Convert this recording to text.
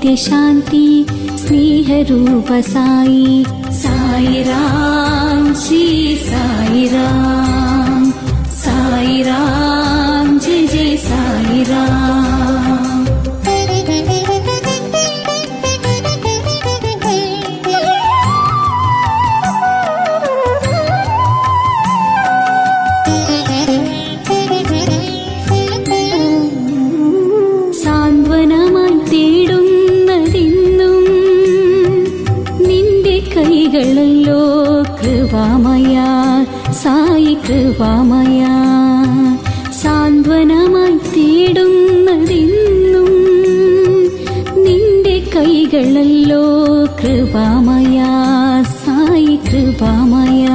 നിത്യശാന്തി സ്നേഹരൂപ സായി. സായിറാം ശ്രീ സായിറാം, സായിറാം ജയ ജയ സായിറാം. സാന്ത്വനമായി തേടുന്നതെന്നും നിന്റെ കൈകളല്ലോ കൃപാമയ സായി കൃപാമയ. സാന്ത്വനമായി തേടുന്നതെന്നും നിന്റെ കൈകളല്ലോ കൃപാമയ സായി കൃപാമയ.